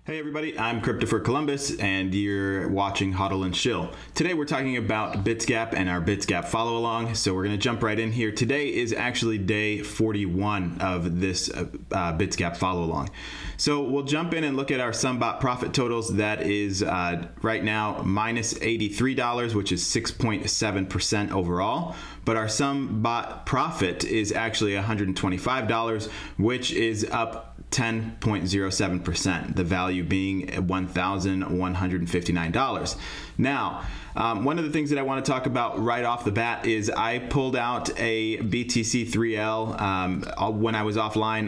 Hey everybody, I'm Cryptopher Columbus and you're watching Hodl and Shill. Today we're talking about Bitsgap and our Bitsgap follow along, so we're going to jump right in here. Today is actually day 41 of this Bitsgap follow along. So we'll jump in and look at our SumBot profit totals. That is right now minus $83, which is 6.7% overall. But our SumBot profit is actually $125, which is up 10.07%, the value being $1,159. Now, one of the things that I want to talk about right off the bat is I pulled out a BTC 3L when I was offline.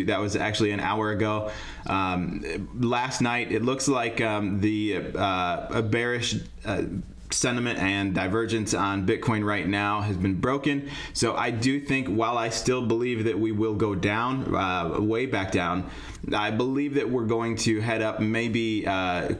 That was actually an hour ago. Last night, it looks like a bearish sentiment and divergence on Bitcoin right now has been broken. So I do think, while I still believe that we will go down, way back down, I believe that we're going to head up maybe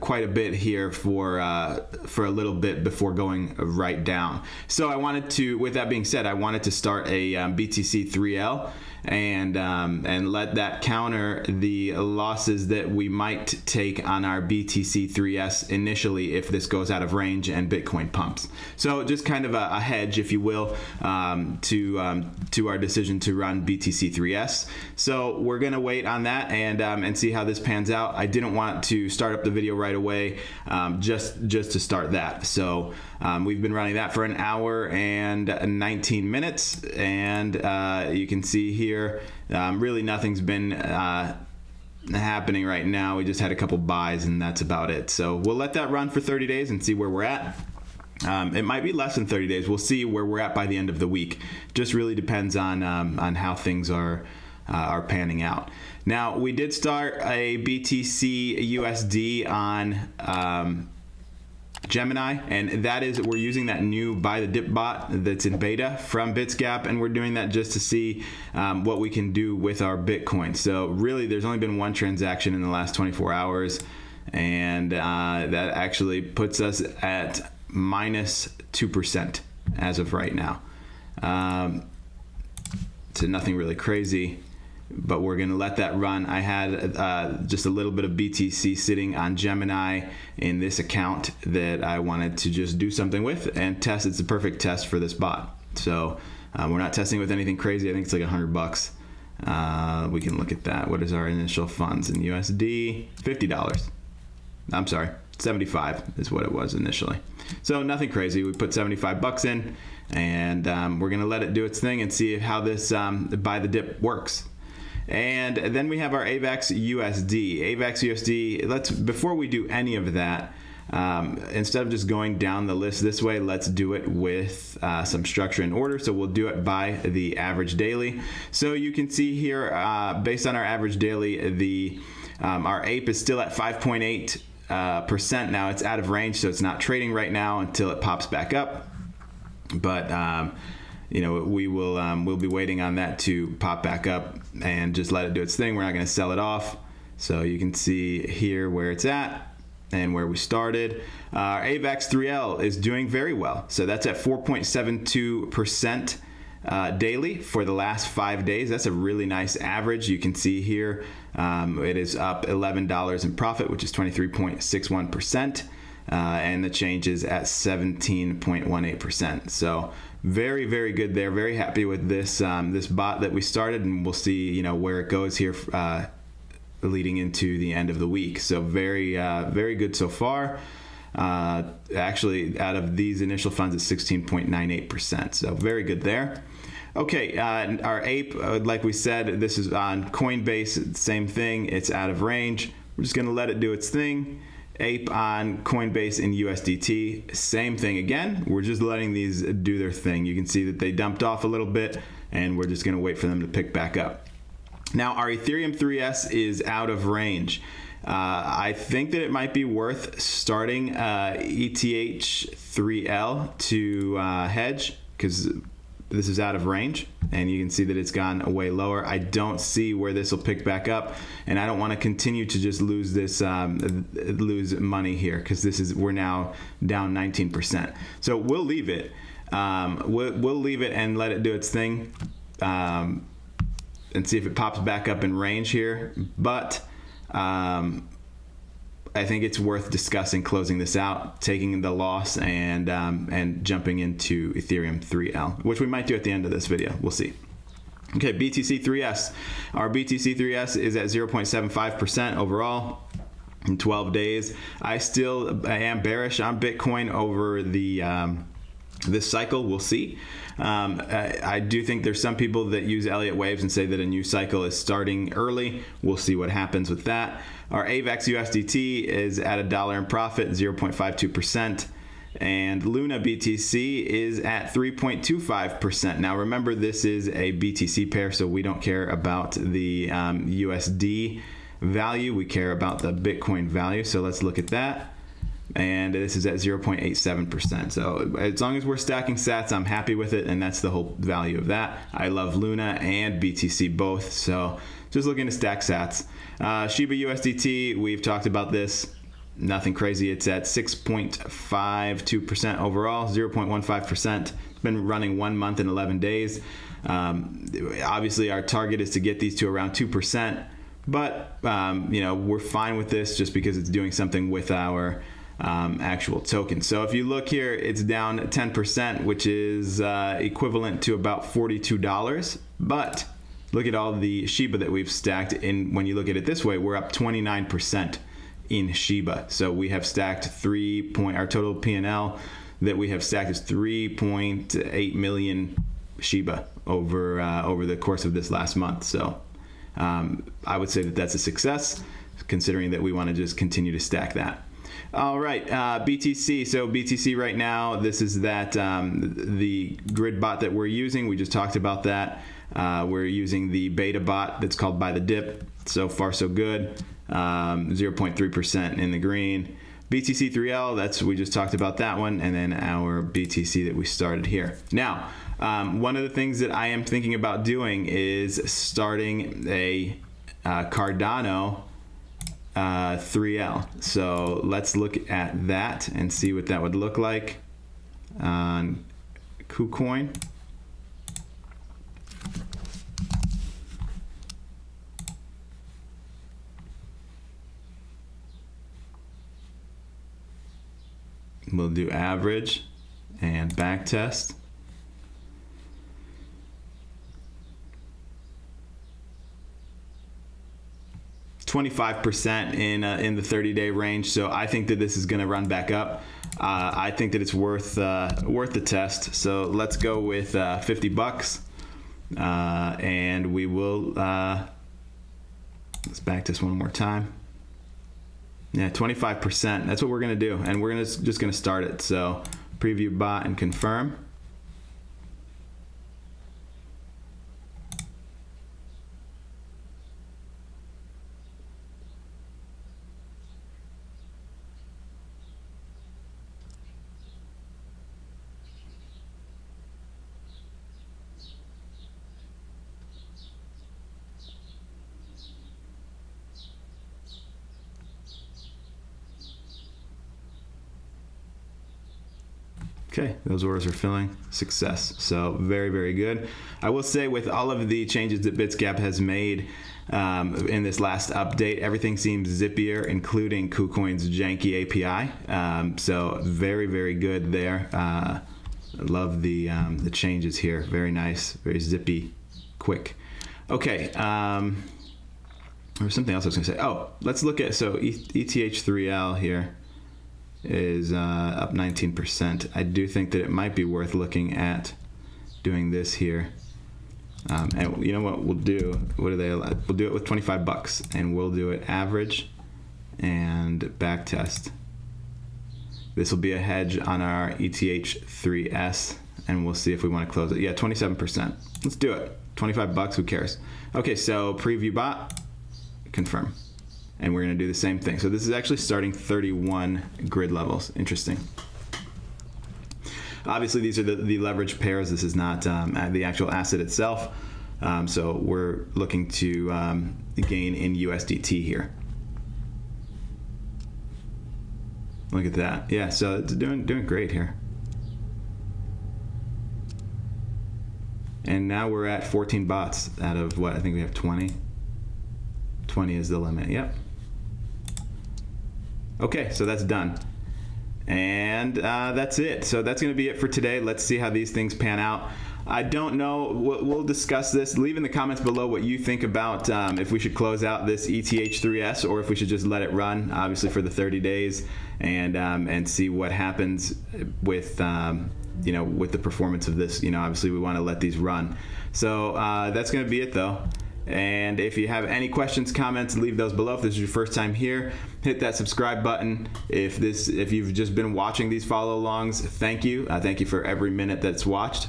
quite a bit here for a little bit before going right down. So I wanted to, with that being said, I wanted to start a BTC 3L and let that counter the losses that we might take on our BTC 3S initially if this goes out of range and Bitcoin pumps. So just kind of a hedge, if you will, to our decision to run BTC 3S. So we're gonna wait on that and see how this pans out. I didn't want to start up the video right away, just to start that. So we've been running that for an hour and 19 minutes, and you can see here really nothing's been happening right now. We just had a couple buys and that's about it. So we'll let that run for 30 days and see where we're at. It might be less than 30 days. We'll see where we're at by the end of the week. Just really depends on how things are panning out. Now, we did start a BTC USD on Gemini, and that is, we're using that new buy the dip bot that's in beta from Bitsgap, and we're doing that just to see what we can do with our Bitcoin. So really, there's only been one transaction in the last 24 hours, and that actually puts us at minus 2% as of right now. So nothing really crazy, but we're going to let that run. I had just a little bit of BTC sitting on Gemini in this account that I wanted to just do something with and test. It's a perfect test for this bot. So we're not testing with anything crazy. I think it's like $100. We can look at that. What is our initial funds in USD? $50. I'm sorry, 75 is what it was initially. So nothing crazy. We put 75 bucks in, and we're going to let it do its thing and see how this buy the dip works. And then we have our AVAX USD. AVAX USD, before we do any of that, instead of just going down the list this way, let's do it with some structure and order. So we'll do it by the average daily. So you can see here, based on our average daily, our APE is still at 5.8%. Now it's out of range, so it's not trading right now until it pops back up. But we'll be waiting on that to pop back up and just let it do its thing. We're not going to sell it off. So you can see here where it's at and where we started. Our AVAX 3L is doing very well. So that's at 4.72% daily for the last 5 days. That's a really nice average. You can see here it is up $11 in profit, which is 23.61%. And the change is at 17.18%. So very, very good there. Very happy with this this bot that we started, and we'll see where it goes here leading into the end of the week. So very very good so far. Actually, out of these initial funds, it's 16.98%. So very good there. Okay, our APE, like we said, this is on Coinbase. Same thing. It's out of range. We're just going to let it do its thing. APE on Coinbase and USDT, same thing again. We're just letting these do their thing. You can see that they dumped off a little bit, and we're just going to wait for them to pick back up. Now, our Ethereum 3S is out of range. I think that it might be worth starting ETH 3L to hedge, because this is out of range, and you can see that it's gone way lower. I don't see where this will pick back up, and I don't want to continue to just lose this, lose money here, because we're now down 19%. So we'll leave it. We'll leave it and let it do its thing, and see if it pops back up in range here. But I think it's worth discussing closing this out, taking the loss, and jumping into Ethereum 3L, which we might do at the end of this video. We'll see. Okay, BTC3S. Our BTC3S is at 0.75% overall in 12 days. I am bearish on Bitcoin over the this cycle. We'll see. I do think there's some people that use Elliott waves and say that a new cycle is starting early. We'll see what happens with that. Our AVAX USDT is at $1 in profit, 0.52%. And Luna BTC is at 3.25%. Now remember, this is a BTC pair, so we don't care about the USD value. We care about the Bitcoin value. So let's look at that. And this is at 0.87%. So as long as we're stacking sats, I'm happy with it, and that's the whole value of that. I love Luna and BTC both, so just looking to stack sats. Shiba USDT, we've talked about this. Nothing crazy. It's at 6.52% overall, 0.15%. It's been running 1 month and 11 days. Obviously, our target is to get these to around 2%, but we're fine with this just because it's doing something with our actual token. So if you look here, it's down 10%, which is equivalent to about $42. But look at all the Shiba that we've stacked. And when you look at it this way, we're up 29% in Shiba. So we have stacked our total P&L that we have stacked is 3.8 million Shiba over the course of this last month. So I would say that that's a success, considering that we want to just continue to stack that. All right, BTC. So BTC right now, this is the grid bot that we're using. We just talked about that. We're using the beta bot that's called Buy the Dip. So far, so good. 0.3% in the green. BTC 3L, we just talked about that one, and then our BTC that we started here. Now, one of the things that I am thinking about doing is starting a Cardano 3L. So let's look at that and see what that would look like on KuCoin. We'll do average and back test. $25% in the 30-day range, so I think that this is going to run back up. I think that it's worth the test. So let's go with $50, and we will. Let's back this one more time. Yeah, 25%. That's what we're going to do, and we're just going to start it. So preview bot and confirm. Okay, those orders are filling. Success. So very, very good. I will say, with all of the changes that Bitsgap has made in this last update, everything seems zippier, including KuCoin's janky API. So very, very good there. I love the changes here. Very nice, very zippy, quick. Okay. There was something else I was going to say. Oh, let's look at ETH3L here is up 19%. I do think that it might be worth looking at doing this here. And you know what we'll do? What do they allow? We'll do it with $25, and we'll do it average and back test. This will be a hedge on our ETH3S, and we'll see if we want to close it. Yeah, 27%. Let's do it. $25. Who cares? Okay, so preview bot, confirm. And we're going to do the same thing. So this is actually starting 31 grid levels. Interesting. Obviously, these are the leverage pairs. This is not the actual asset itself. So we're looking to gain in USDT here. Look at that. Yeah, so it's doing great here. And now we're at 14 bots out of what? I think we have 20. 20 is the limit. Yep. Okay, so that's done. And that's it. So that's going to be it for today. Let's see how these things pan out. I don't know. We'll discuss this. Leave in the comments below what you think about if we should close out this ETH3S or if we should just let it run, obviously for the 30 days, and see what happens with with the performance of this. Obviously we want to let these run. So that's going to be it though. And if you have any questions, comments, leave those below. If this is your first time here, hit that subscribe button. If you've just been watching these follow-alongs, thank you. Thank you for every minute that's watched.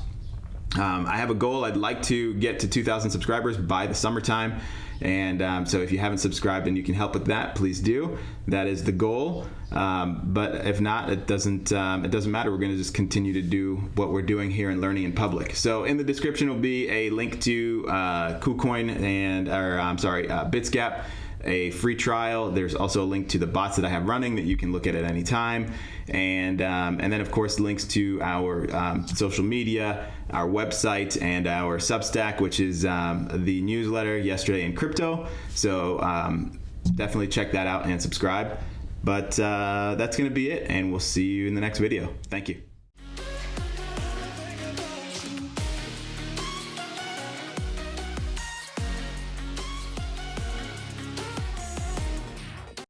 I have a goal. I'd like to get to 2,000 subscribers by the summertime. And so if you haven't subscribed and you can help with that, please do. That is the goal. But if not, it doesn't matter. We're going to just continue to do what we're doing here and learning in public. So in the description will be a link to KuCoin Bitsgap, a free trial. There's also a link to the bots that I have running that you can look at any time, and then of course links to our social media, our website, and our Substack, which is the newsletter Yesterday in Crypto. So definitely check that out and subscribe. But that's going to be it, and we'll see you in the next video. Thank you.